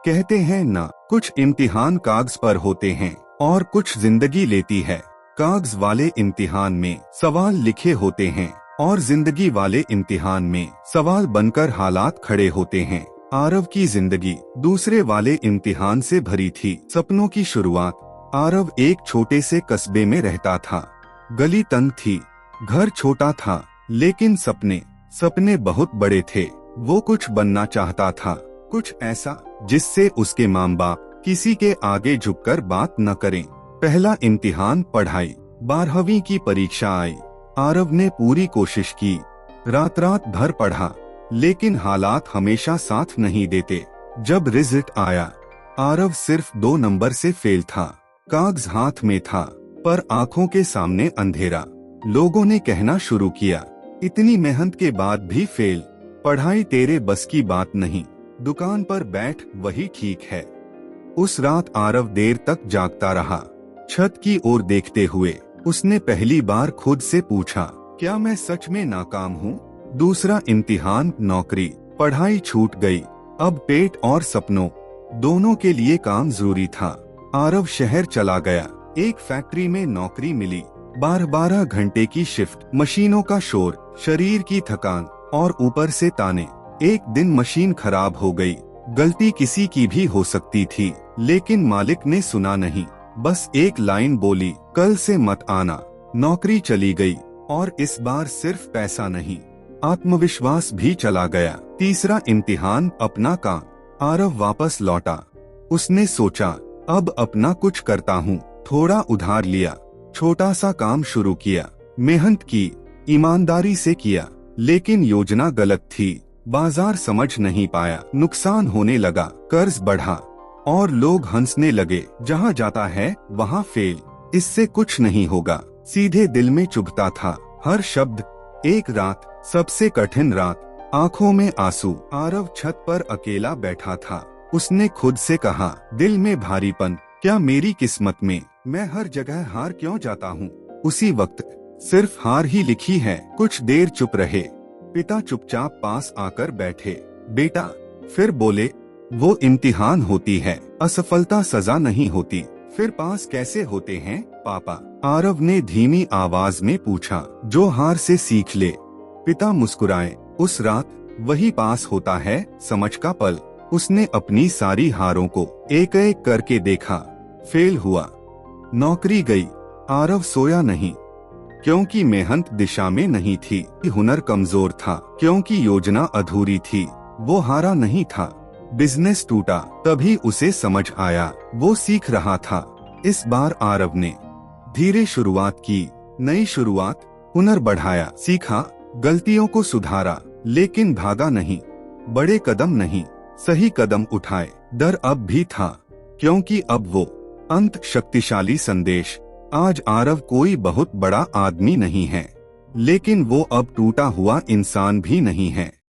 कहते हैं ना, कुछ इम्तिहान कागज पर होते हैं और कुछ जिंदगी लेती है। कागज वाले इम्तिहान में सवाल लिखे होते हैं और जिंदगी वाले इम्तिहान में सवाल बनकर हालात खड़े होते हैं। आरव की जिंदगी दूसरे वाले इम्तिहान से भरी थी। सपनों की शुरुआत। आरव एक छोटे से कस्बे में रहता था। गली तंग थी, घर छोटा था, लेकिन सपने बहुत बड़े थे। वो कुछ बनना चाहता था, कुछ ऐसा जिससे उसके माँ बाप किसी के आगे झुककर बात न करें। पहला इम्तिहान पढ़ाई। 12वीं की परीक्षा आई। आरव ने पूरी कोशिश की, रात भर पढ़ा, लेकिन हालात हमेशा साथ नहीं देते। जब रिजल्ट आया, आरव सिर्फ 2 नंबर से फेल था। कागज हाथ में था, पर आंखों के सामने अंधेरा। लोगों ने कहना शुरू किया, इतनी मेहनत के बाद भी फेल, पढ़ाई तेरे बस की बात नहीं, दुकान पर बैठ वही ठीक है। उस रात आरव देर तक जागता रहा, छत की ओर देखते हुए। उसने पहली बार खुद से पूछा, क्या मैं सच में नाकाम हूँ? दूसरा इम्तिहान नौकरी। पढ़ाई छूट गई, अब पेट और सपनों दोनों के लिए काम जरूरी था। आरव शहर चला गया। एक फैक्ट्री में नौकरी मिली। 12 घंटे की शिफ्ट, मशीनों का शोर, शरीर की थकान और ऊपर से ताने। एक दिन मशीन खराब हो गई। गलती किसी की भी हो सकती थी, लेकिन मालिक ने सुना नहीं। बस एक लाइन बोली, कल से मत आना। नौकरी चली गई, और इस बार सिर्फ पैसा नहीं, आत्मविश्वास भी चला गया। तीसरा इम्तिहान अपना काम। आरव वापस लौटा। उसने सोचा, अब अपना कुछ करता हूँ। थोड़ा उधार लिया, छोटा सा काम शुरू किया, मेहनत की, ईमानदारी से किया, लेकिन योजना गलत थी। बाजार समझ नहीं पाया, नुकसान होने लगा, कर्ज बढ़ा और लोग हंसने लगे। जहाँ जाता है वहाँ फेल, इससे कुछ नहीं होगा, सीधे दिल में चुभता था हर शब्द। एक रात, सबसे कठिन रात, आंखों में आंसू। आरव छत पर अकेला बैठा था। उसने खुद से कहा, दिल में भारीपन, क्या मेरी किस्मत में मैं हर जगह हार क्यों जाता हूँ? उसी वक्त सिर्फ हार ही लिखी है। कुछ देर चुप रहे। पिता चुपचाप पास आकर बैठे। बेटा, फिर बोले, वो इम्तिहान होती है, असफलता सजा नहीं होती। फिर पास कैसे होते हैं पापा? आरव ने धीमी आवाज में पूछा। जो हार से सीख ले। पिता मुस्कुराए। उस रात वही पास होता है समझ का पल। उसने अपनी सारी हारों को एक एक करके देखा। फेल हुआ, नौकरी गई। आरव सोया नहीं, क्योंकि मेहनत दिशा में नहीं थी। हुनर कमजोर था, क्योंकि योजना अधूरी थी। वो हारा नहीं था, बिजनेस टूटा, तभी उसे समझ आया वो सीख रहा था। इस बार आरव ने धीरे शुरुआत की, नई शुरुआत, हुनर बढ़ाया, सीखा, गलतियों को सुधारा, लेकिन भागा नहीं, बड़े कदम नहीं, सही कदम उठाए। डर अब भी था, क्योंकि अब वो अंत शक्तिशाली संदेश। आज आरव कोई बहुत बड़ा आदमी नहीं है, लेकिन वो अब टूटा हुआ इंसान भी नहीं है।